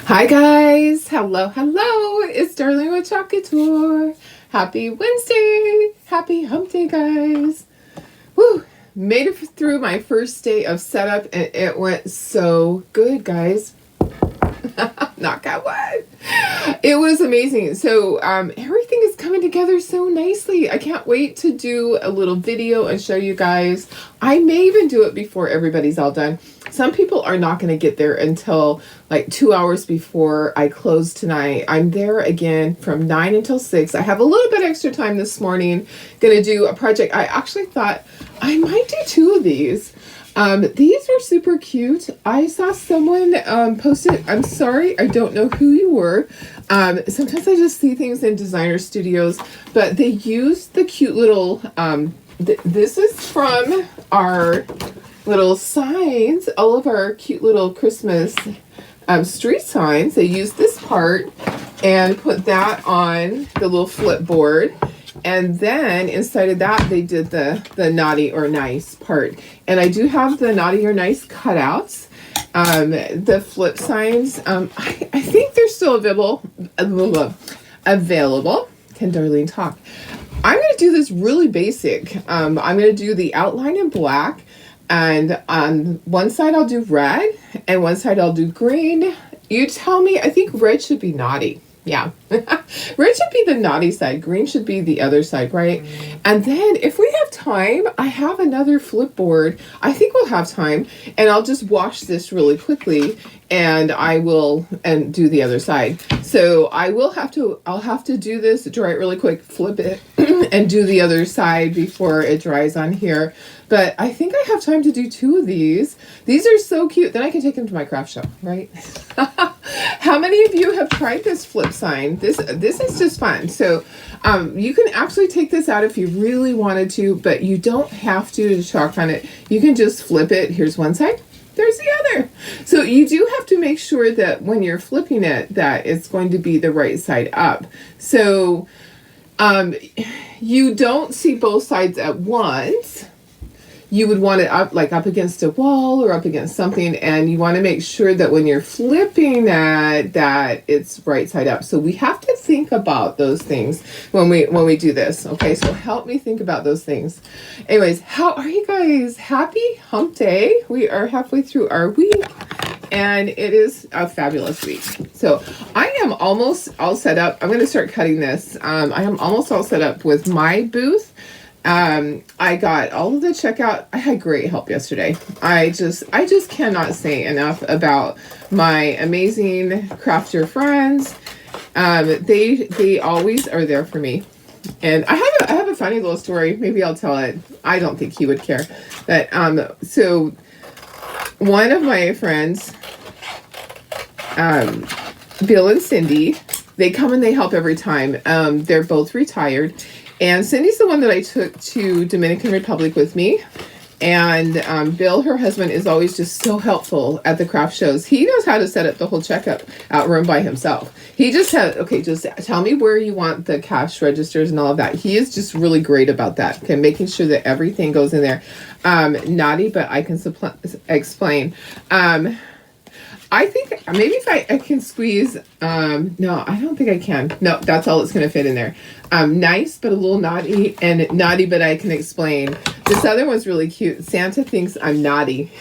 Hi guys, hello, it's Darlene with Chocolate Tour. Happy Wednesday, happy hump day guys. Woo, made it through my first day of setup and it went so good guys. Knock out wood. It was amazing. So everything is coming together so nicely. I can't wait to do a little video and show you guys. I may even do it before everybody's all done. Some people are not going to get there until like 2 hours before I close tonight. I'm there again from 9 until 6. I have a little bit extra time this morning. Going to do a project. I actually thought I might do 2 of these. These are super cute. I saw someone post it. I'm sorry, I don't know who you were. Sometimes I just see things in designer studios, but they use the cute little, this is from our little signs, all of our cute little Christmas street signs. They use this part and put that on the little flip board. And then inside of that, they did the naughty or nice part. And I do have the naughty or nice cutouts. The flip signs, I think they're still available. Can Darlene talk? I'm going to do this really basic. I'm going to do the outline in black. And on one side, I'll do red. And one side, I'll do green. You tell me, I think red should be naughty. Yeah. Red should be the naughty side. Green should be the other side, right? And then if we have time, I have another flip board. I think we'll have time. And I'll just wash this really quickly and I will do the other side. So I'll have to do this, dry it really quick, flip it and do the other side before it dries on here. But I think I have time to do 2 of these. These are so cute. Then I can take them to my craft show, right? How many of you have tried this flip sign? This is just fun. So you can actually take this out if you really wanted to, but you don't have to chalk on it. You can just flip it. Here's one side. There's the other. So you do have to make sure that when you're flipping it, that it's going to be the right side up. So you don't see both sides at once. You would want it up against a wall or up against something, and you want to make sure that when you're flipping that it's right side up. So we have to think about those things when we do this. Okay, so help me think about those things. Anyways, how are you guys? Happy hump day. We are halfway through our week, and it is a fabulous week. So I am almost all set up. I'm going to start cutting this. I am almost all set up with my booth. I got all of the checkout. I had great help yesterday. I just cannot say enough about my amazing crafter friends. They always are there for me. And I have a funny little story. Maybe I'll tell it. I don't think he would care. But so one of my friends, Bill and Cindy, they come and they help every time. They're both retired. And Cindy's the one that I took to Dominican Republic with me. And Bill, her husband, is always just so helpful at the craft shows. He knows how to set up the whole checkout out room by himself. He just has, okay, just tell me where you want the cash registers and all of that. He is just really great about that. Okay, making sure that everything goes in there. Naughty, but I can explain. I think maybe if I can squeeze, no, I don't think I can. No, that's all that's going to fit in there. Nice, but a little naughty, and naughty, but I can explain. This other one's really cute. Santa thinks I'm naughty.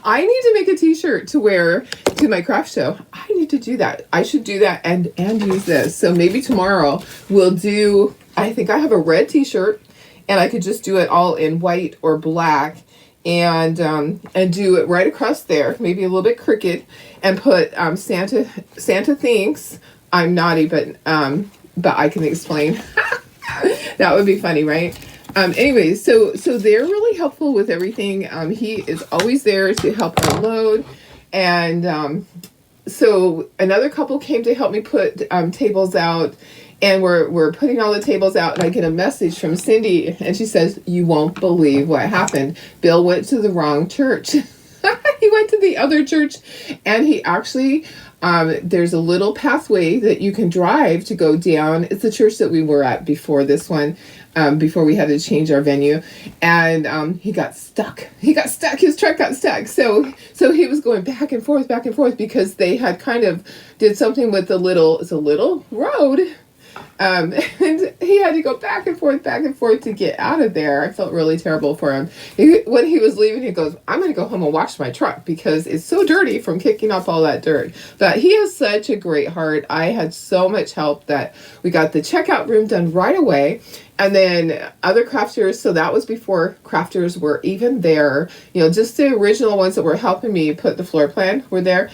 I need to make a t-shirt to wear to my craft show. I need to do that. I should do that and use this. So maybe tomorrow we'll do, I think I have a red t-shirt and I could just do it all in white or black. And do it right across there, maybe a little bit crooked, and put Santa thinks I'm naughty, but I can explain. That would be funny, right? Anyways, so they're really helpful with everything. He is always there to help unload, and so another couple came to help me put tables out. And we're putting all the tables out, and I get a message from Cindy, and she says, "You won't believe what happened. Bill went to the wrong church." He went to the other church, and he actually, there's a little pathway that you can drive to go down. It's the church that we were at before this one. before we had to change our venue, and he got stuck. His truck got stuck. So he was going back and forth because they had kind of did something with it's a little road. And he had to go back and forth to get out of there. I felt really terrible for him. When he was leaving, he goes, I'm going to go home and wash my truck because it's so dirty from kicking up all that dirt. But he has such a great heart. I had so much help that we got the checkout room done right away. And then other crafters, so that was before crafters were even there. Just the original ones that were helping me put the floor plan were there.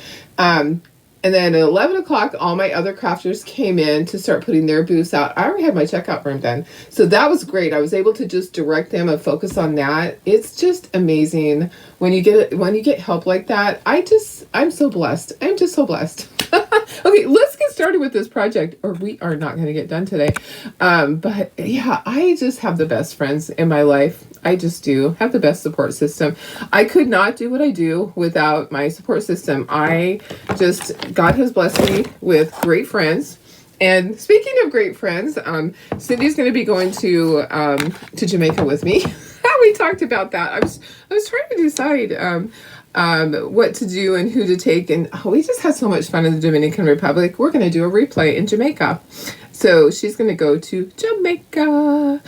And then at 11 o'clock, all my other crafters came in to start putting their booths out. I already had my checkout room done. So that was great. I was able to just direct them and focus on that. It's just amazing when you get help like that. I'm so blessed. I'm just so blessed. Okay, let's get started with this project, or we are not going to get done today. But yeah, I just have the best friends in my life. I just do have the best support system. I could not do what I do without my support system. God has blessed me with great friends. And speaking of great friends, Cindy's going to be going to Jamaica with me. We talked about that. I was trying to decide what to do and who to take, and we just had so much fun in the Dominican Republic. We're going to do a replay in Jamaica. So she's going to go to Jamaica.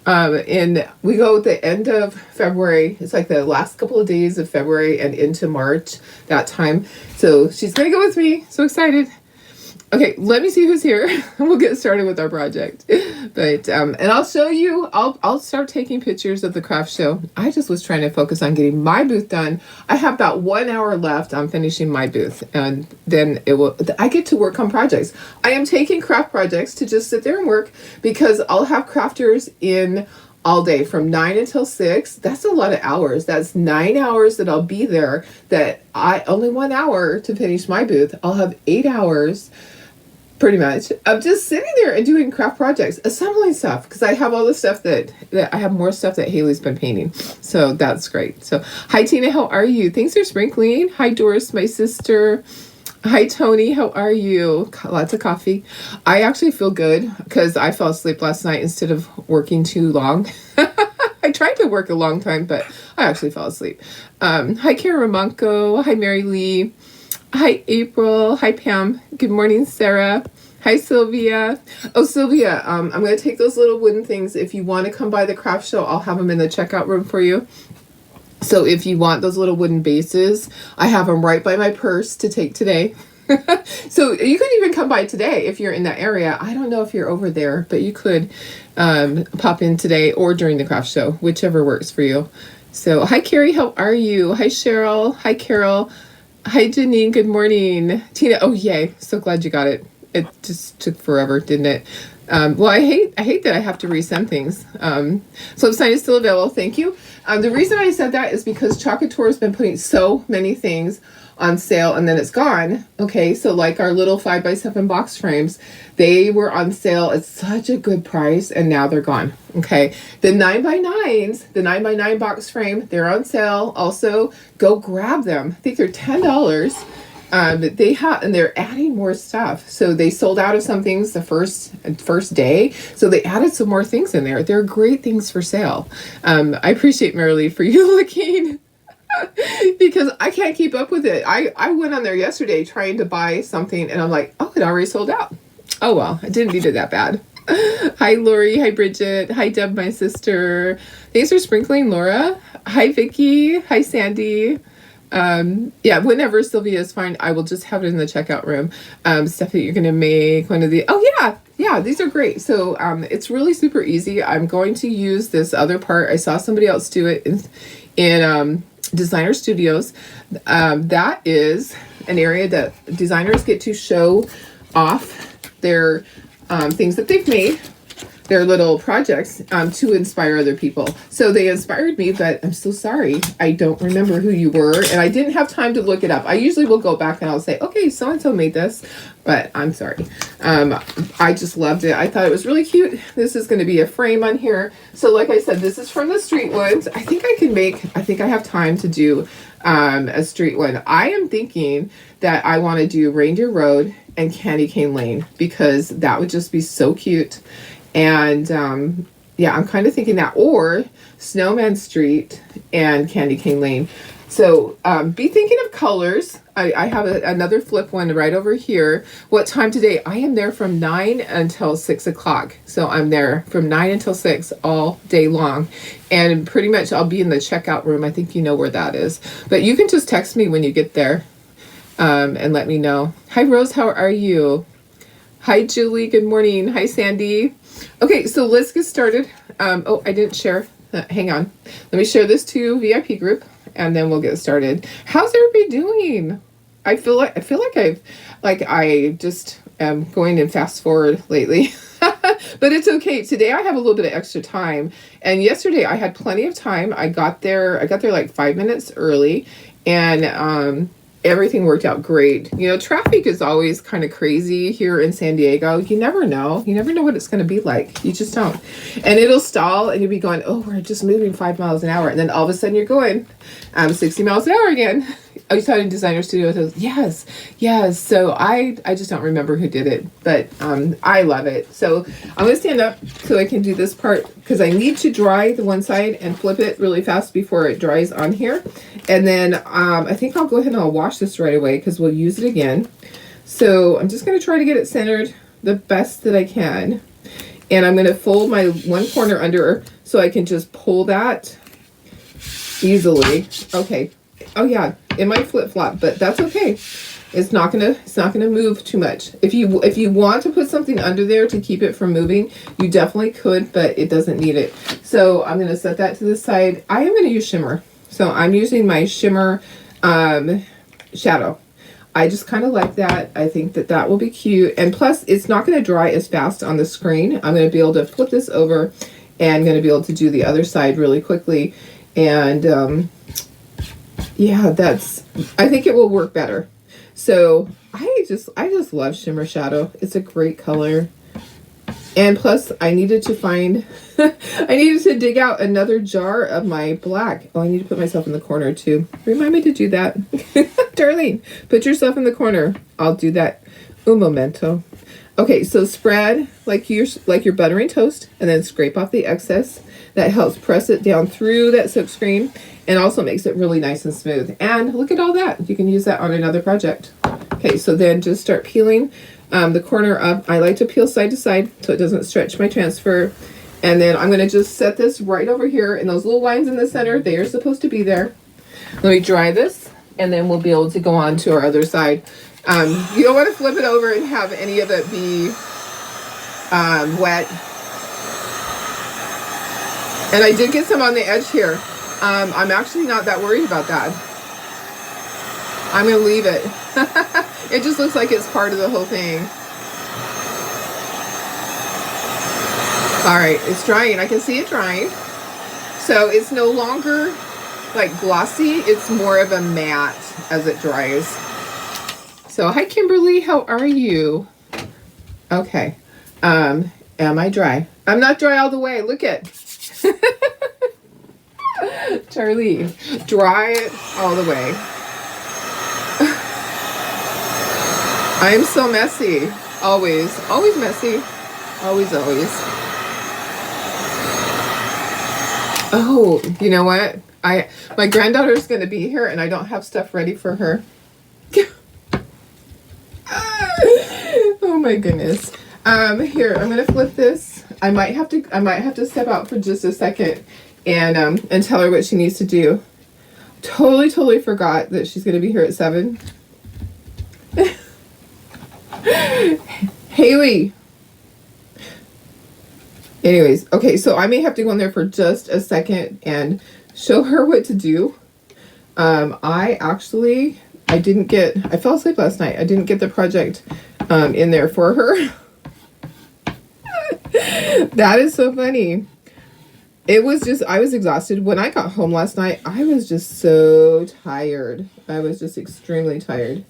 And we go at the end of February. It's like the last couple of days of February and into March, that time. So she's going to go with me. So excited. Okay, let me see who's here. We'll get started with our project. But, and I'll show you, I'll start taking pictures of the craft show. I just was trying to focus on getting my booth done. I have about 1 hour left on finishing my booth. And then I get to work on projects. I am taking craft projects to just sit there and work because I'll have crafters in all day from 9 until 6. That's a lot of hours. That's 9 hours that I'll be there, that only 1 hour to finish my booth. I'll have 8 hours pretty much of just sitting there and doing craft projects, assembling stuff, because I have all the stuff that I have more stuff that Haley's been painting. So that's great. So hi Tina, how are you? Thanks for sprinkling. Hi Doris, my sister. Hi Tony, how are you? Lots of coffee. I actually feel good because I fell asleep last night instead of working too long. I tried to work a long time, but I actually fell asleep. Hi Kara Ramonko. Hi Mary Lee. Hi, April. Hi, Pam. Good morning, Sarah. Hi, Sylvia. Oh, Sylvia, I'm going to take those little wooden things. If you want to come by the craft show, I'll have them in the checkout room for you. So if you want those little wooden bases, I have them right by my purse to take today. So you could even come by today if you're in that area. I don't know if you're over there, but you could pop in today or during the craft show, whichever works for you. So hi, Carrie. How are you? Hi, Cheryl. Hi, Carol. Hi, Janine. Good morning. Tina. Oh, yay. So glad you got it. It just took forever, didn't it? Well, I hate that I have to resend things. So sign is still available. Thank you. The reason I said that is because Chocolate Tour has been putting so many things on sale and then it's gone. Okay, so like our little 5x7 box frames, they were on sale at such a good price and now they're gone. Okay, the 9x9s, the 9x9 box frame, they're on sale. Also, go grab them. I think they're $10. And they're adding more stuff. So they sold out of some things the first day. So they added some more things in there. They're great things for sale. I appreciate Marilee for you looking because I can't keep up with it. I went on there yesterday trying to buy something and I'm like, oh, it already sold out. Oh, well, I didn't need it that bad. Hi, Lori. Hi, Bridget. Hi, Deb, my sister. Thanks for sprinkling, Laura. Hi, Vicky. Hi, Sandy. Yeah, whenever Sylvia is fine, I will just have it in the checkout room. Stuff that you're going to make, yeah, these are great. So, it's really super easy. I'm going to use this other part. I saw somebody else do it in Designer Studios. That is an area that designers get to show off their, things that they've made, their little projects, to inspire other people. So they inspired me, but I'm so sorry. I don't remember who you were, and I didn't have time to look it up. I usually will go back and I'll say, okay, so-and-so made this, but I'm sorry. I just loved it. I thought it was really cute. This is going to be a frame on here. So like I said, this is from the street ones. I think I have time to do a street one. I am thinking that I want to do Reindeer Road and Candy Cane Lane because that would just be so cute. And Yeah, I'm kind of thinking that, or Snowman Street and Candy Cane Lane. So be thinking of colors. I have another flip one right over here. What time today? I am there from 9 until 6 o'clock. So I'm there from 9 until 6 all day long. And pretty much I'll be in the checkout room. I think you know where that is. But you can just text me when you get there and let me know. Hi, Rose. How are you? Hi, Julie. Good morning. Hi, Sandy. Okay, so let's get started. Oh, I didn't share. Hang on. Let me share this to VIP group, and then we'll get started. How's everybody doing? I feel like I just am going in fast forward lately. But it's okay. Today I have a little bit of extra time, and yesterday I had plenty of time. I got there like 5 minutes early, and everything worked out great. You know, traffic is always kind of crazy here in San Diego. You never know. You never know what it's going to be like. You just don't. And it'll stall and you'll be going, oh, we're just moving 5 miles an hour. And then all of a sudden you're going 60 miles an hour again. Oh, you saw it in Designer Studio. Yes, yes. So I just don't remember who did it, but I love it. So I'm going to stand up so I can do this part because I need to dry the one side and flip it really fast before it dries on here. And then I think I'll go ahead and I'll wash this right away because we'll use it again. So I'm just going to try to get it centered the best that I can. And I'm going to fold my one corner under so I can just pull that easily. Okay. Oh yeah, it might flip flop, but that's okay. It's not gonna move too much. If you want to put something under there to keep it from moving, you definitely could, but it doesn't need it. So I'm gonna set that to the side. I am gonna use shimmer. So I'm using my shimmer shadow. I just kind of like that. I think that will be cute. And plus, it's not going to dry as fast on the screen. I'm going to be able to flip this over and going to be able to do the other side really quickly. And yeah, I think it will work better. So I just love shimmer shadow. It's a great color. And plus I needed to find, I needed to dig out another jar of my black. Oh, I need to put myself in the corner too. Remind me to do that. Darlene, put yourself in the corner. I'll do that. Un momento. Okay, so spread like you're buttering toast and then scrape off the excess. That helps press it down through that silk screen and also makes it really nice and smooth. And look at all that. You can use that on another project. Okay, so then just start peeling the corner up. I like to peel side to side so it doesn't stretch my transfer. And then I'm going to just set this right over here, and those little lines in the center, they are supposed to be there. Let me dry this, and then we'll be able to go on to our other side. You don't want to flip it over and have any of it be wet. And I did get some on the edge here. I'm actually not that worried about that. I'm going to leave it. It just looks like it's part of the whole thing. All right, it's drying. I can see it drying. So it's no longer like glossy. It's more of a matte as it dries. So hi, Kimberly. How are you? Okay. Am I dry? I'm not dry all the way. Look at Charlie. Dry it all the way. I am so messy. Always. Always messy. Always, always. Oh, you know what? My granddaughter's going to be here and I don't have stuff ready for her. Oh my goodness. Here, I'm going to flip this. I might have to step out for just a second and tell her what she needs to do. Totally forgot that she's going to be here at 7. Haley. Anyways, okay, so I may have to go in there for just a second and show her what to do. I fell asleep last night. I didn't get the project in there for her. That is so funny. I was exhausted. When I got home last night, I was just so tired. I was just extremely tired.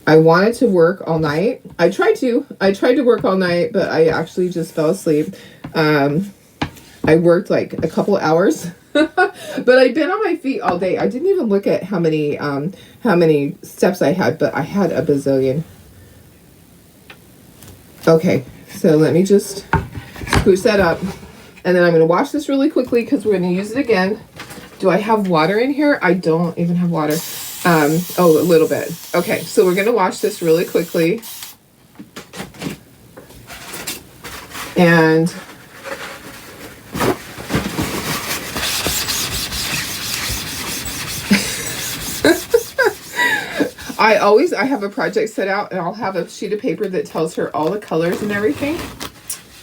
I wanted to work all night. I tried to work all night, but I actually just fell asleep. I worked like a couple hours, but I'd been on my feet all day. I didn't even look at how many steps I had, but I had a bazillion. Okay, So let me just spruce that up. And then I'm going to wash this really quickly because we're going to use it again. Do I have water in here? I don't even have water. Oh, a little bit. Okay, so we're going to wash this really quickly. And I have a project set out, and I'll have a sheet of paper that tells her all the colors and everything.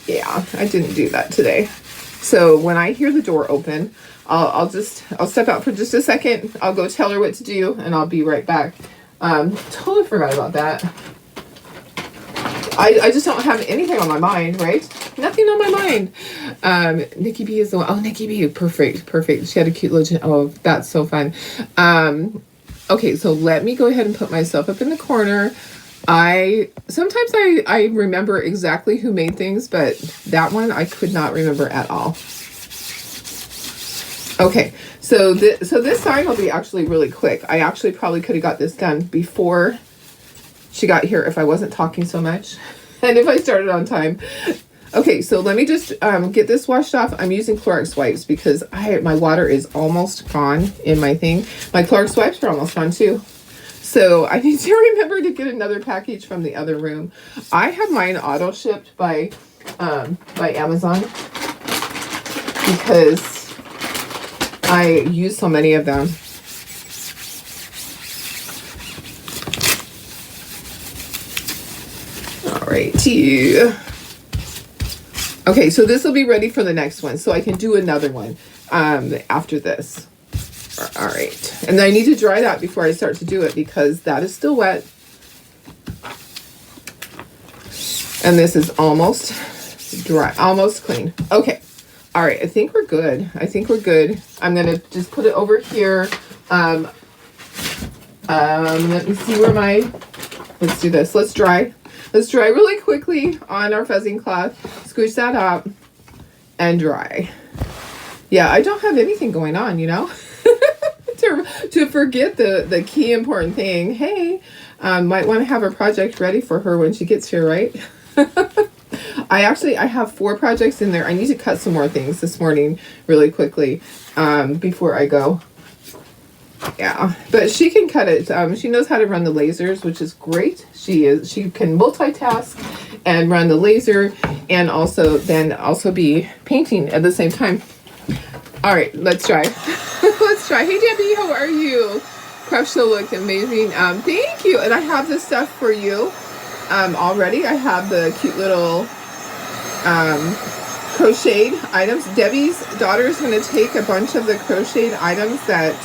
Yeah, I didn't do that today. So when I hear the door open, I'll step out for just a second. I'll go tell her what to do, and I'll be right back. Totally forgot about that. I just don't have anything on my mind, right? Nothing on my mind. Nikki B is the one. Oh, Nikki B, perfect. She had a cute little, oh, that's so fun. Okay, so let me go ahead and put myself up in the corner. Sometimes I remember exactly who made things, but that one I could not remember at all. Okay, so this sign will be actually really quick. I actually probably could have got this done before she got here if I wasn't talking so much and if I started on time. Okay, so let me just get this washed off. I'm using Clorox wipes because my water is almost gone in my thing. My Clorox wipes are almost gone too. So I need to remember to get another package from the other room. I have mine auto shipped by Amazon because I use so many of them. All right. Okay, so this will be ready for the next one, so I can do another one after this. All right, and I need to dry that before I start to do it because that is still wet. And this is almost dry, almost clean. Okay, all right, I think we're good. I'm gonna just put it over here. Let me see where let's do this. Let's dry really quickly on our fuzzing cloth. Squish that up and dry. Yeah, I don't have anything going on, you know. to forget the key important thing. Hey, might want to have a project ready for her when she gets here, right? I have 4 projects in there. I need to cut some more things this morning really quickly before I go. Yeah, but she can cut it. She knows how to run the lasers, which is great. She can multitask and run the laser and also be painting at the same time. All right, let's try. Let's try. Hey, Debbie, how are you? Craft show looked amazing. Thank you. And I have this stuff for you already. I have the cute little crocheted items. Debbie's daughter is going to take a bunch of the crocheted items that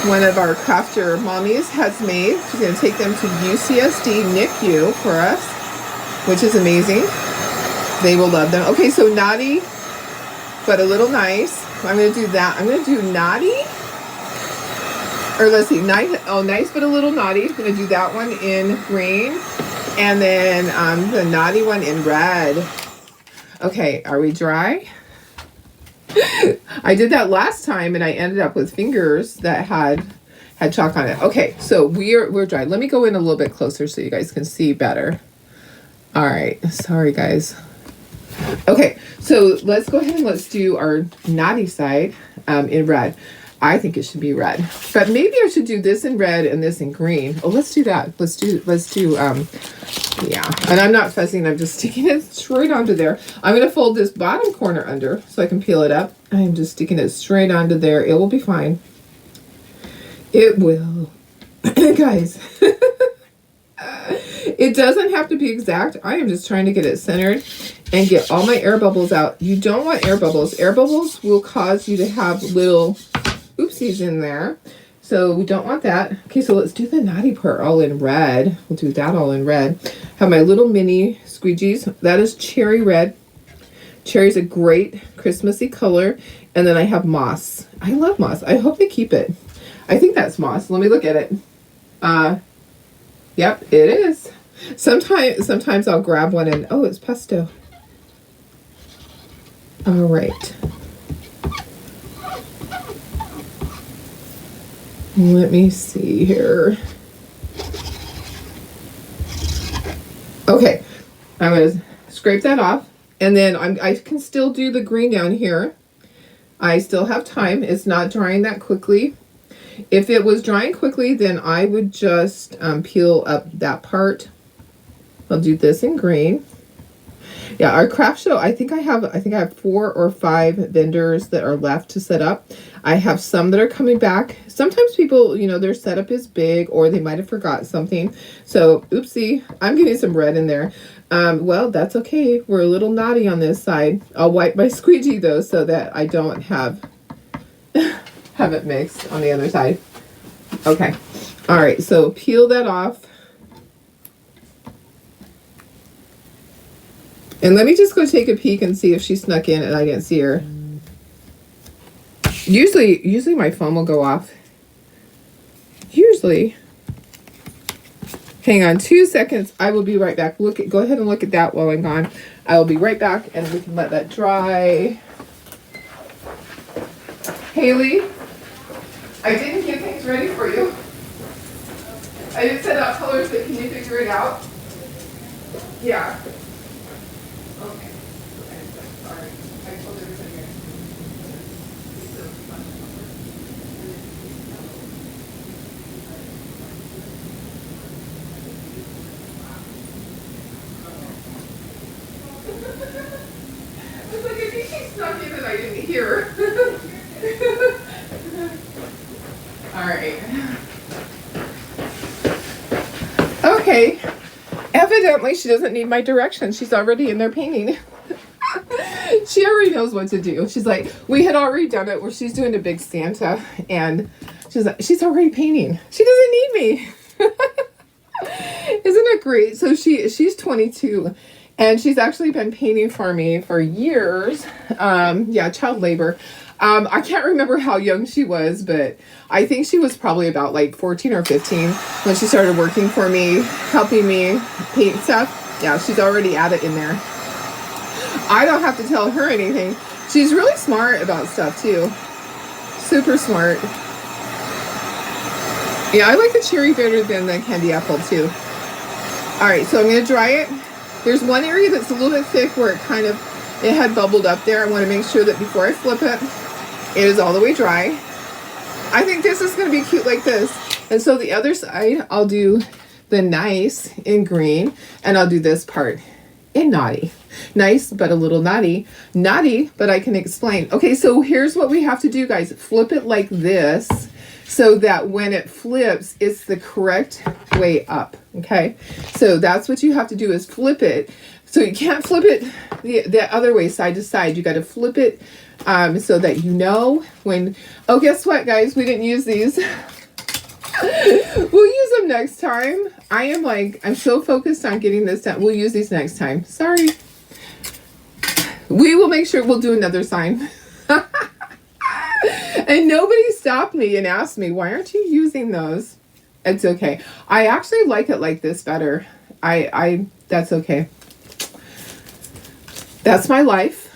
one of our crafter mommies has made. She's going to take them to UCSD NICU for us, which is amazing. They will love them. Okay, so naughty, but a little nice. I'm going to do that. I'm going to do naughty. Or let's see, nice but a little naughty. I'm going to do that one in green. And then the naughty one in red. Okay, are we dry? I did that last time and I ended up with fingers that had chalk on it. Okay, so we're dry. Let me go in a little bit closer so you guys can see better. All right, sorry guys. Okay, so let's go ahead and let's do our naughty side in red. I think it should be red, but maybe I should do this in red and this in green. Oh, let's do that. Let's do yeah. And I'm not fuzzing, I'm just sticking it straight onto there. I'm going to fold this bottom corner under so I can peel it up. I'm just sticking it straight onto there. It will be fine. It will. Guys, it doesn't have to be exact. I am just trying to get it centered and get all my air bubbles out. You don't want air bubbles. Air bubbles will cause you to have little oopsies in there. So we don't want that. Okay, so let's do the naughty part all in red. We'll do that all in red. Have my little mini squeegees. That is cherry red. Cherry's a great Christmassy color. And then I have moss. I love moss. I hope they keep it. I think that's moss. Let me look at it. Yep, it is. Sometimes I'll grab one and, oh, it's pesto. All right. Let me see here. Okay, I'm going to scrape that off. And then I can still do the green down here. I still have time. It's not drying that quickly. If it was drying quickly, then I would just peel up that part. I'll do this in green. Yeah, our craft show, I think I have 4 or 5 vendors that are left to set up. I have some that are coming back. Sometimes people, you know, their setup is big or they might have forgot something. So, oopsie, I'm getting some red in there. Well, that's okay. We're a little naughty on this side. I'll wipe my squeegee though so that I don't have it mixed on the other side. Okay. All right, so peel that off. And let me just go take a peek and see if she snuck in and I didn't see her. Usually my phone will go off. Usually. Hang on 2 seconds. I will be right back. Go ahead and look at that while I'm gone. I will be right back and we can let that dry. Haley, I didn't get things ready for you. I didn't set out colors, but can you figure it out? Yeah. Okay. Sorry. I told everybody. I was like, I think she snuck in and I didn't hear her. All right. Okay. Evidently, she doesn't need my direction. She's already in there painting. She already knows what to do. She's like, we had already done it where she's doing a big Santa, and she's like, she's already painting. She doesn't need me. Isn't it great? So she's 22, and she's actually been painting for me for years. Yeah, child labor. I can't remember how young she was, but I think she was probably about like 14 or 15 when she started working for me, helping me paint stuff. Yeah, she's already at it in there. I don't have to tell her anything. She's really smart about stuff too. Super smart. Yeah, I like the cherry better than the candy apple too. All right, so I'm gonna dry it. There's one area that's a little bit thick where it had bubbled up there. I want to make sure that before I flip it, it is all the way dry. I think this is going to be cute like this. And so the other side, I'll do the nice in green, and I'll do this part in naughty. Nice, but a little naughty. Naughty, but I can explain. Okay, so here's what we have to do, guys. Flip it like this so that when it flips, it's the correct way up, okay? So that's what you have to do is flip it. So you can't flip it the other way, side to side. You got to flip it so that you know when... Oh, guess what, guys? We didn't use these. We'll use them next time. I'm so focused on getting this done. We'll use these next time. Sorry. We will make sure we'll do another sign. And nobody stopped me and asked me, why aren't you using those? It's okay. I actually like it like this better. That's okay. That's my life.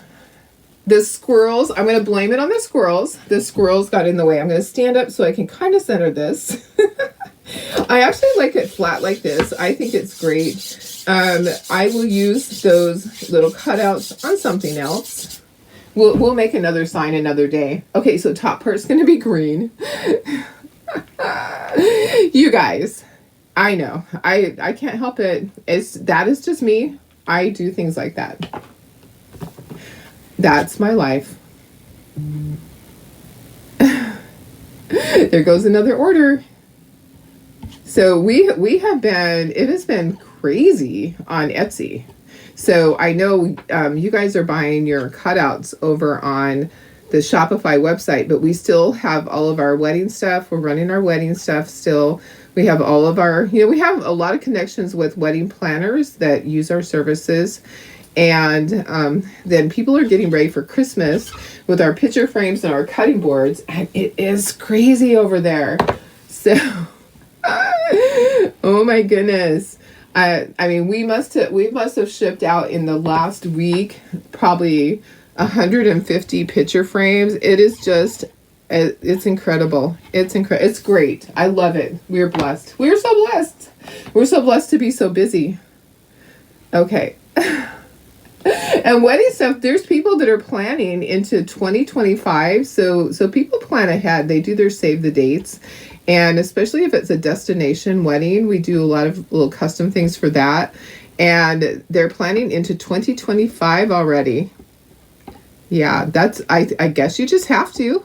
The squirrels, I'm going to blame it on the squirrels. The squirrels got in the way. I'm going to stand up so I can kind of center this. I actually like it flat like this. I think it's great. I will use those little cutouts on something else. We'll make another sign another day. Okay, so top part's going to be green. You guys, I know. I can't help it. That is just me. I do things like that. That's my life. There goes another order. So we have been, it has been crazy on Etsy. So I know you guys are buying your cutouts over on the Shopify website, but we still have all of our wedding stuff. We're running our wedding stuff still. We have all of our, we have a lot of connections with wedding planners that use our services. And then people are getting ready for Christmas with our picture frames and our cutting boards. And it is crazy over there. So, oh my goodness. I mean, we must have shipped out in the last week, probably 150 picture frames. It is just, it's incredible. It's great. I love it. We're blessed. We're so blessed. We're so blessed to be so busy. Okay. And wedding stuff, there's people that are planning into 2025. So people plan ahead. They do their save the dates. And especially if it's a destination wedding, we do a lot of little custom things for that. And they're planning into 2025 already. Yeah, I guess you just have to,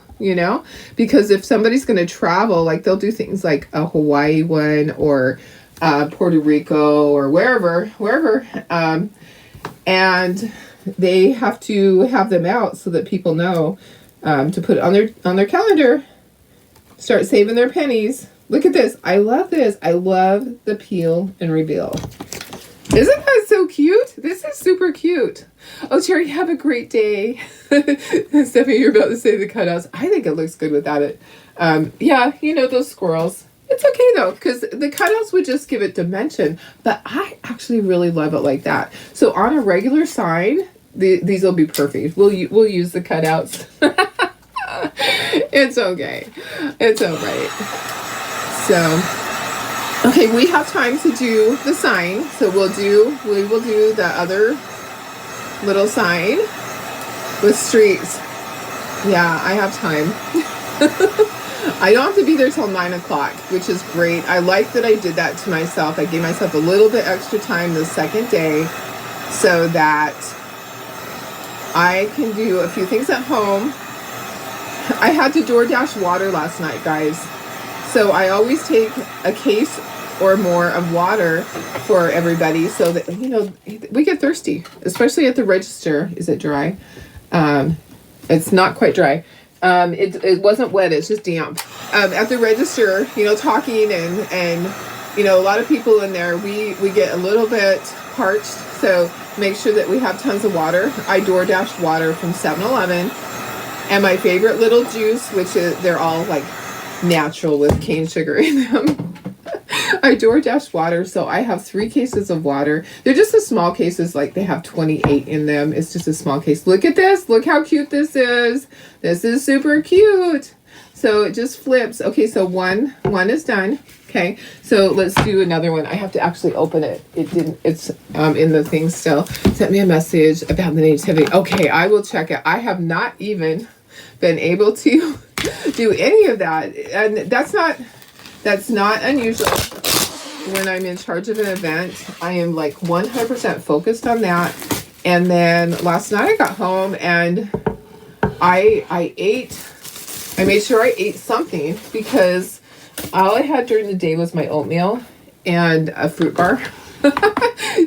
because if somebody's going to travel, like they'll do things like a Hawaii one or Puerto Rico or wherever. And they have to have them out so that people know to put on their calendar. Start saving their pennies. Look at this. I love this. I love the peel and reveal. Isn't that so cute? This is super cute. Oh, Terry, have a great day. Stephanie, you're about to say the cutouts. I think it looks good without it. Yeah, those squirrels. It's okay though, because the cutouts would just give it dimension. But I actually really love it like that. So on a regular sign, these will be perfect. We'll use the cutouts. It's okay. It's all right. So, okay, we have time to do the sign. So we will do the other little sign with streets. Yeah, I have time. I don't have to be there till 9 o'clock, which is great. I like that I did that to myself. I gave myself a little bit extra time the second day so that I can do a few things at home. I had to DoorDash water last night, guys. So I always take a case or more of water for everybody so that, we get thirsty, especially at the register. Is it dry? It's not quite dry. It wasn't wet, it's just damp. At the register, talking and a lot of people in there, we get a little bit parched. So make sure that we have tons of water. I DoorDash water from 7-Eleven. And my favorite little juice, which they're all like natural with cane sugar in them. I DoorDash water, so I have 3 cases of water. They're just the small cases, like they have 28 in them. It's just a small case. Look at this. Look how cute this is. This is super cute. So it just flips. Okay, so one is done. Okay, so let's do another one. I have to actually open it. It's in the thing still. Sent me a message about the nativity. Okay, I will check it. I have not even been able to do any of that. And that's not unusual. When I'm in charge of an event, I am like 100% focused on that. And then last night I got home and I ate. I made sure I ate something because all I had during the day was my oatmeal and a fruit bar.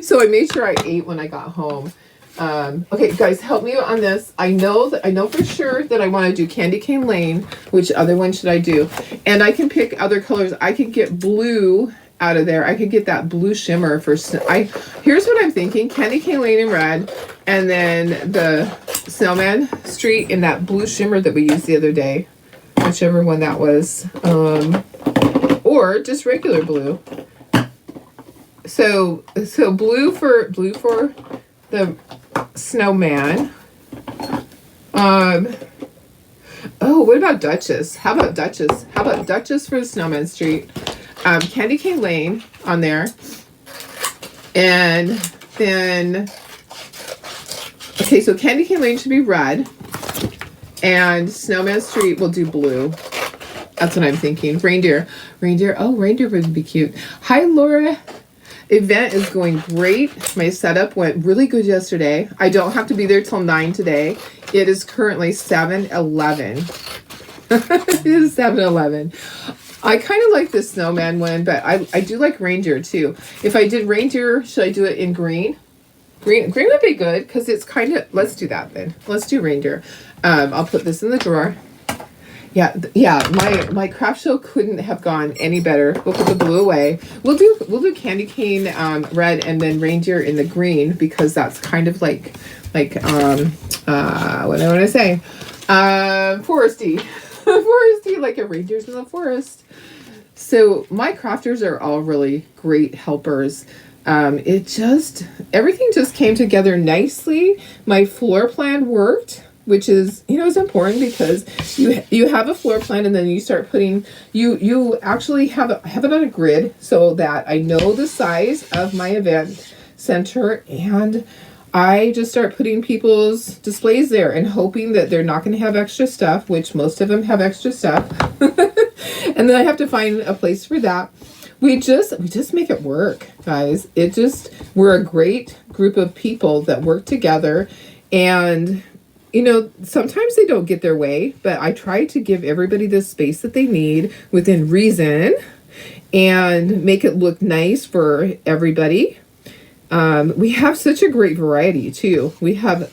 So I made sure I ate when I got home. Okay, guys, help me on this. I know for sure that I want to do Candy Cane Lane. Which other one should I do? And I can pick other colors. I could get blue out of there. I could get that blue shimmer for here's what I'm thinking: Candy Cane Lane in red, and then the Snowman Street in that blue shimmer that we used the other day, whichever one that was, or just regular blue. So blue for the Snowman. Oh, what about Duchess? How about Duchess? How about Duchess for the Snowman Street? Candy Cane Lane on there. And then, okay, so Candy Cane Lane should be red. And Snowman Street will do blue. That's what I'm thinking. Reindeer. Oh, reindeer would be cute. Hi, Laura. Event is going great. My setup went really good yesterday. I don't have to be there till 9 today. It is currently 7-11. It is 7-11. I kind of like the Snowman one, but I do like reindeer too. If I did reindeer, should I do it in green? Green would be good because it's kind of, let's do that then. Let's do reindeer. I'll put this in the drawer. Yeah, my craft show couldn't have gone any better. We'll put the blue away. We'll do Candy Cane red and then reindeer in the green because that's kind of like what do I want to say? Foresty. Foresty, like a reindeer's in the forest. So my crafters are all really great helpers. Everything just came together nicely. My floor plan worked, which is, is important because you have a floor plan and then you start putting, you actually have it on a grid so that I know the size of my event. center, and I just start putting people's displays there and hoping that they're not going to have extra stuff, which most of them have extra stuff. And then I have to find a place for that. We just make it work, guys. We're a great group of people that work together, and sometimes they don't get their way, but I try to give everybody the space that they need within reason and make it look nice for everybody. We have such a great variety too. We have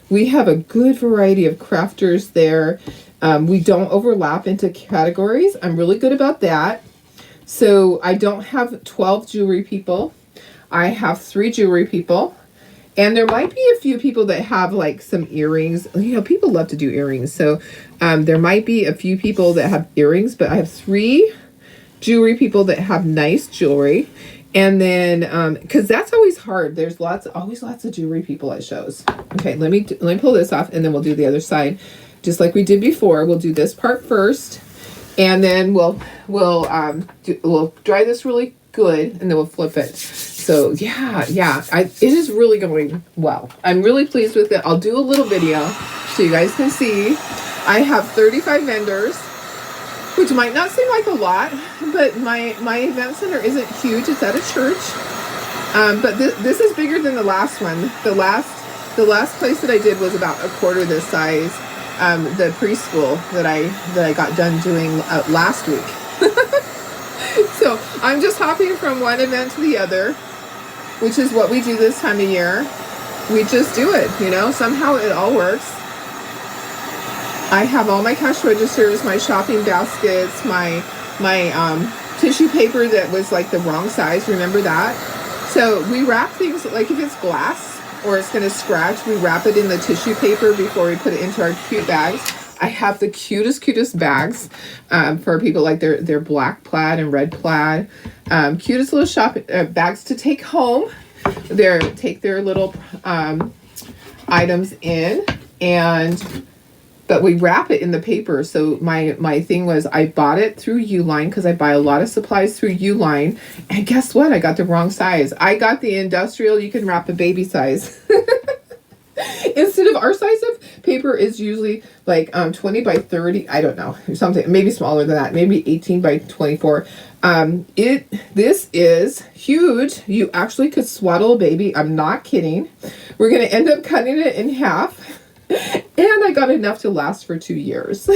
a good variety of crafters there. We don't overlap into categories. I'm really good about that. So I don't have 12 jewelry people. I have 3 jewelry people. And there might be a few people that have like some earrings. People love to do earrings. So there might be a few people that have earrings, but I have 3 jewelry people that have nice jewelry. And then, because that's always hard. There's always lots of jewelry people at shows. Okay, let me pull this off, and then we'll do the other side, just like we did before. We'll do this part first, and then we'll dry this really good, and then we'll flip it. So yeah, it is really going well. I'm really pleased with it. I'll do a little video so you guys can see. I have 35 vendors, which might not seem like a lot, but my event center isn't huge. It's at a church, but this is bigger than the last one. The last place that I did was about a quarter this size. The preschool that I got done doing last week. So I'm just hopping from one event to the other, which is what we do this time of year. We just do it, somehow it all works. I have all my cash registers, my shopping baskets, my tissue paper that was like the wrong size. Remember that? So we wrap things, like if it's glass or it's going to scratch, we wrap it in the tissue paper before we put it into our cute bags. I have the cutest bags for people, like their black plaid and red plaid. Cutest little shopping bags to take home. Take their little items in, but we wrap it in the paper. So my thing was, I bought it through Uline because I buy a lot of supplies through Uline. And guess what? I got the wrong size. I got the industrial, you can wrap a baby size. Instead of our size of paper is usually like 20 by 30. I don't know, something maybe smaller than that, maybe 18 by 24. This is huge. You actually could swaddle a baby. I'm not kidding. We're going to end up cutting it in half. And I got enough to last for 2 years.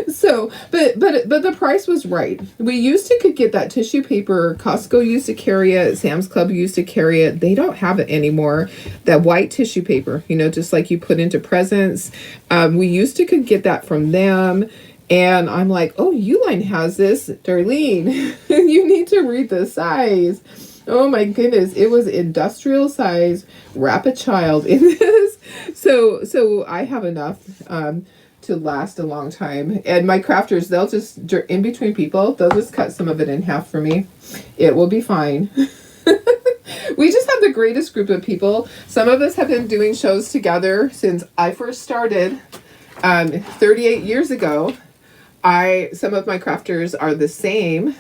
So, but the price was right. We could get that tissue paper. Costco used to carry it. Sam's Club used to carry it. They don't have it anymore. That white tissue paper, just like you put into presents. We could get that from them. And I'm like, oh, Uline has this. Darlene, you need to read the size. Oh my goodness, it was industrial size. Wrap a child in this. So I have enough to last a long time. And my crafters, they'll just, in between people, they'll just cut some of it in half for me. It will be fine. We just have the greatest group of people. Some of us have been doing shows together since I first started 38 years ago. Some of my crafters are the same.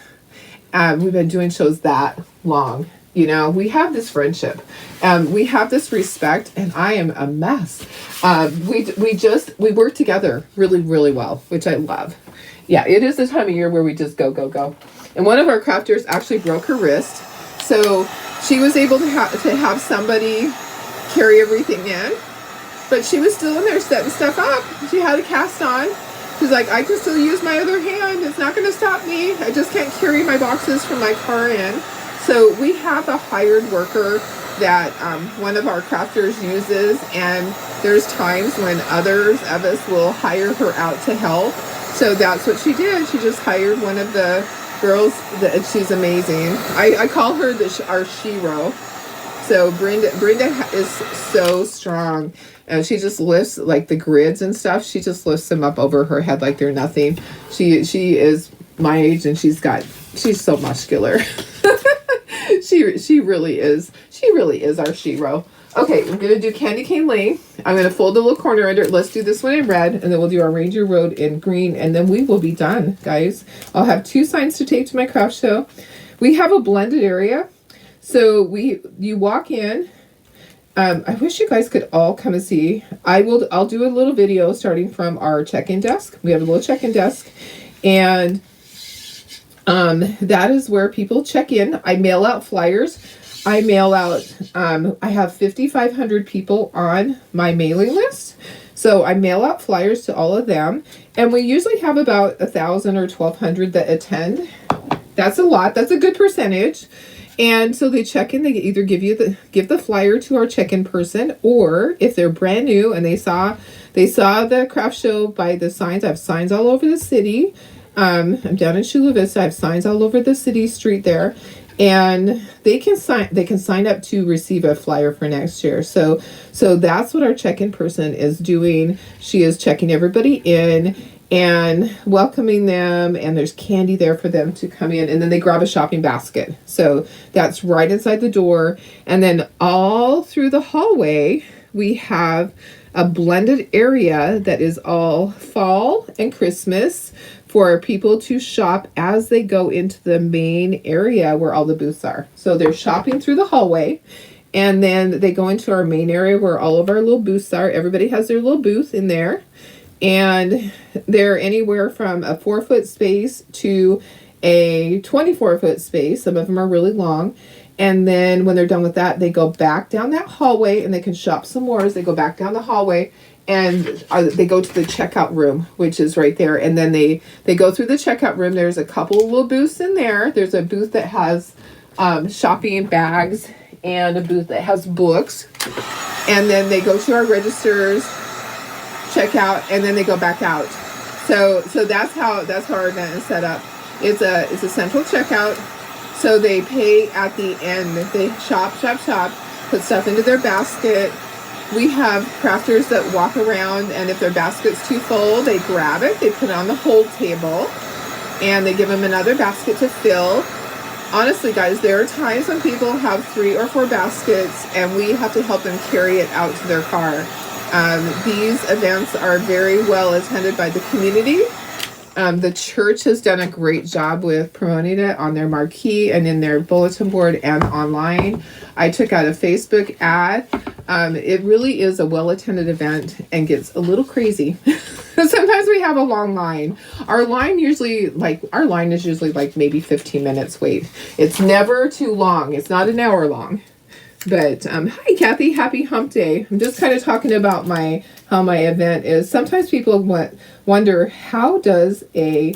We've been doing shows that long. We have this friendship. We have this respect, and I am a mess. We work together really, really well, which I love. Yeah, it is the time of year where we just go, go, go. And one of our crafters actually broke her wrist. So she was able to have somebody carry everything in. But she was still in there setting stuff up. She had a cast on. She's like, I can still use my other hand. It's not going to stop me. I just can't carry my boxes from my car in. So we have a hired worker that one of our crafters uses, and there's times when others of us will hire her out to help. So that's what she did. She just hired one of the girls. She's amazing. I call her our Shiro. So Brenda is so strong. And she just lifts like the grids and stuff. She just lifts them up over her head like they're nothing. She is my age, and she's so muscular. She really is. She really is our Shiro. Okay, we're gonna do Candy Cane Lane. I'm gonna fold a little corner under it. Let's do this one in red, and then we'll do our Ranger Road in green, and then we will be done, guys. I'll have 2 signs to tape to my craft show. We have a blended area. So you walk in. I wish you guys could all come and see. I'll do a little video starting from our check-in desk. We have a little check-in desk, and that is where people check in. I mail out flyers. I mail out, I have 5,500 people on my mailing list. So I mail out flyers to all of them. And we usually have about 1,000 or 1,200 that attend. That's a lot. That's a good percentage. And so they check in, they either give the flyer to our check-in person, or if they're brand new and they saw the craft show by the signs. I have signs all over the city. I'm down in Chula Vista. I have signs all over the city street there. And they can sign up to receive a flyer for next year. So that's what our check-in person is doing. She is checking everybody in and welcoming them, and there's candy there for them to come in, and then they grab a shopping basket. So that's right inside the door. And then all through the hallway we have a blended area that is all fall and Christmas for people to shop as they go into the main area where all the booths are. So they're shopping through the hallway, and then they go into our main area where all of our little booths are. Everybody has their little booth in there, and they're anywhere from a 4-foot space to a 24-foot space. Some of them are really long. And then when they're done with that, they go back down that hallway and they can shop some more as they go back down the hallway. And they go to the checkout room, which is right there. And then they go through the checkout room. There's a couple of little booths in there. There's a booth that has shopping bags and a booth that has books. And then they go to our registers, check out, and then they go back out. So that's how our event is set up. It's a central checkout. So they pay at the end. They shop, put stuff into their basket. We have crafters that walk around, and if their basket's too full, they grab it, they put it on the hold table, and they give them another basket to fill. Honestly, guys, there are times when people have 3 or 4 baskets, and we have to help them carry it out to their car. These events are very well attended by the community. The church has done a great job with promoting it on their marquee and in their bulletin board and online. I took out a Facebook ad. It really is a well-attended event and gets a little crazy. Sometimes we have a long line. Our line is usually like maybe 15 minutes wait. It's never too long. It's not an hour long. But hi, Kathy. Happy Hump Day. I'm just kind of talking about how my event is. Sometimes people wonder, how does a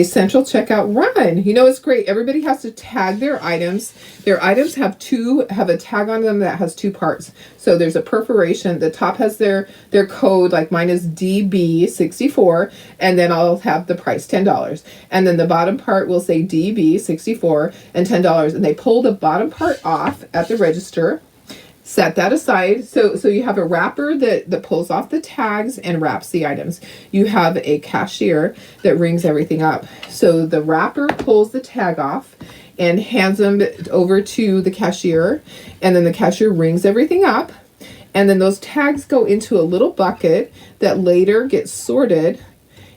central checkout run? You know, it's great. Everybody has to tag their items. Their items have a tag on them that has 2 parts. So there's a perforation. The top has their code, like mine is DB64, and then I'll have the price, $10. And then the bottom part will say DB64 and $10. And they pull the bottom part off at the register. Set that aside. So you have a wrapper that pulls off the tags and wraps the items. You have a cashier that rings everything up. So the wrapper pulls the tag off and hands them over to the cashier, and then the cashier rings everything up, and then those tags go into a little bucket that later gets sorted.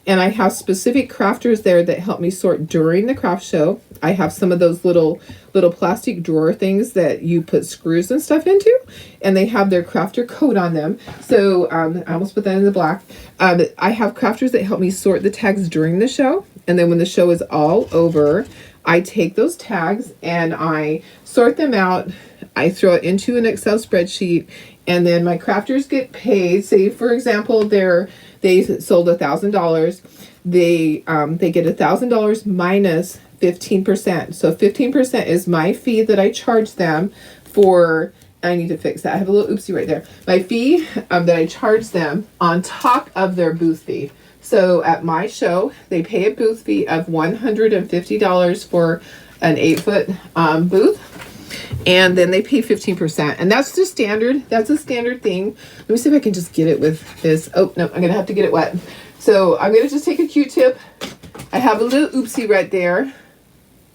And I have specific crafters there that help me sort during the craft show. I have some of those little plastic drawer things that you put screws and stuff into, and they have their crafter code on them. So I almost put that in the black. I have crafters that help me sort the tags during the show, and then when the show is all over, I take those tags and I sort them out. I throw it into an Excel spreadsheet, and then my crafters get paid. Say, for example, they sold $1,000. They get $1,000 minus 15%. So 15% is my fee that I charge them for. I need to fix that. I have a little oopsie right there. My fee that I charge them on top of their booth fee. So at my show, they pay a booth fee of $150 for an 8-foot booth. And then they pay 15%. And that's the standard. That's a standard thing. Let me see if I can just get it with this. Oh, no, I'm going to have to get it wet. So I'm going to just take a Q-tip. I have a little oopsie right there,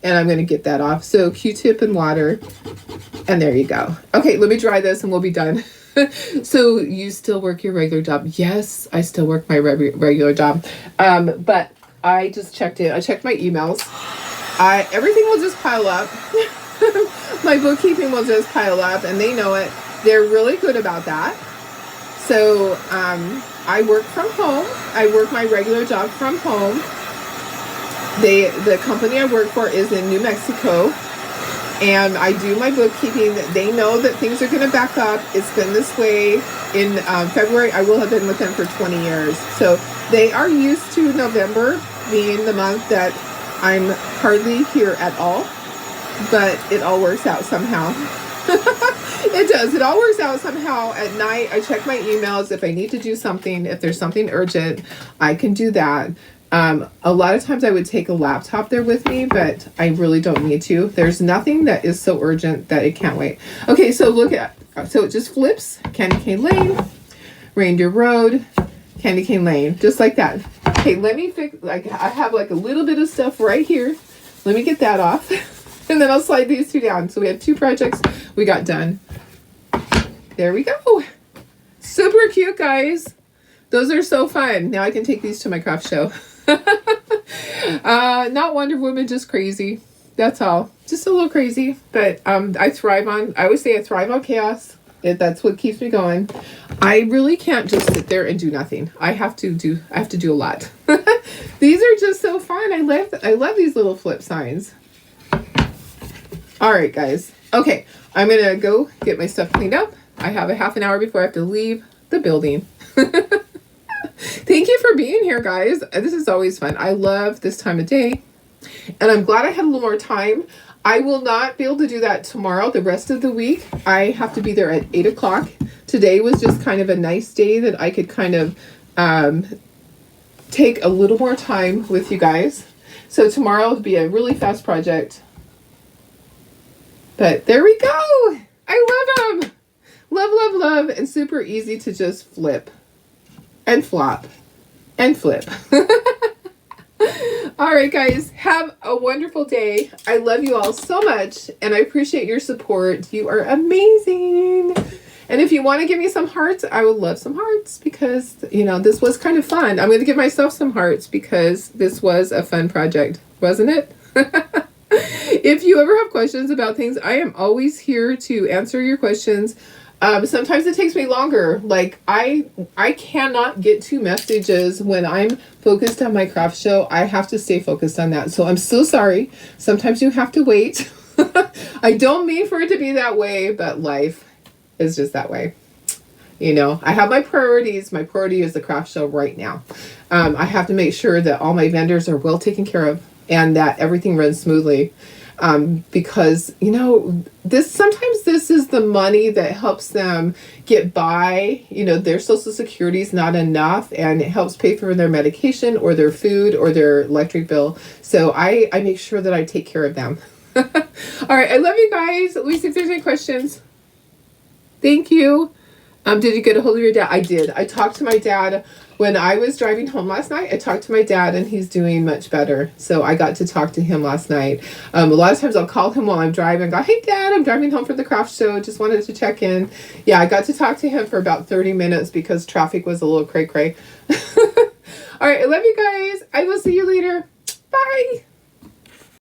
and I'm going to get that off. So Q-tip and water, and there you go. Okay, let me dry this and we'll be done. So you still work your regular job? Yes, I still work my regular job. But I just checked in. I checked my emails. Everything will just pile up. My bookkeeping will just pile up, and they know it. They're really good about that. So I work from home. I work my regular job from home. The company I work for is in New Mexico, and I do my bookkeeping. They know that things are going to back up. It's been this way. In February, I will have been with them for 20 years. So they are used to November being the month that I'm hardly here at all, but it all works out somehow. It does. It all works out somehow. At night, I check my emails. If I need to do something, if there's something urgent, I can do that. A lot of times I would take a laptop there with me, but I really don't need to. There's nothing that is so urgent that it can't wait. Okay, so so it just flips. Candy Cane Lane, Reindeer Road, Candy Cane Lane, just like that. Okay, let me fix, I have like a little bit of stuff right here. Let me get that off. And then I'll slide these two down. So we have 2 projects we got done. There we go. Super cute, guys. Those are so fun. Now I can take these to my craft show. Not Wonder Woman, just crazy. That's all. Just a little crazy. But I always say I thrive on chaos. That's what keeps me going. I really can't just sit there and do nothing. I have to do a lot. These are just so fun. I love these little flip signs. All right, guys. Okay, I'm going to go get my stuff cleaned up. I have a half an hour before I have to leave the building. Thank you for being here, guys. This is always fun. I love this time of day. And I'm glad I had a little more time. I will not be able to do that tomorrow. The rest of the week, I have to be there at 8 o'clock. Today was just kind of a nice day that I could kind of take a little more time with you guys. So tomorrow will be a really fast project. But there we go. I love them. Love, love, love. And super easy to just flip and flop and flip. All right, guys. Have a wonderful day. I love you all so much. And I appreciate your support. You are amazing. And if you want to give me some hearts, I would love some hearts because, this was kind of fun. I'm going to give myself some hearts because this was a fun project, wasn't it? If you ever have questions about things, I am always here to answer your questions. Sometimes it takes me longer. Like I cannot get to messages when I'm focused on my craft show. I have to stay focused on that. So I'm so sorry. Sometimes you have to wait. I don't mean for it to be that way, but life is just that way. I have my priorities. My priority is the craft show right now. I have to make sure that all my vendors are well taken care of and that everything runs smoothly. Because, sometimes this is the money that helps them get by. Their Social Security is not enough and it helps pay for their medication or their food or their electric bill. So I make sure that I take care of them. All right. I love you guys. At least if there's any questions. Thank you. Did you get a hold of your dad? I did. I talked to my dad when I was driving home last night. I talked to my dad and he's doing much better. So I got to talk to him last night. A lot of times I'll call him while I'm driving and go, hey Dad, I'm driving home from the craft show. Just wanted to check in. Yeah, I got to talk to him for about 30 minutes because traffic was a little cray-cray. All right, I love you guys. I will see you later. Bye.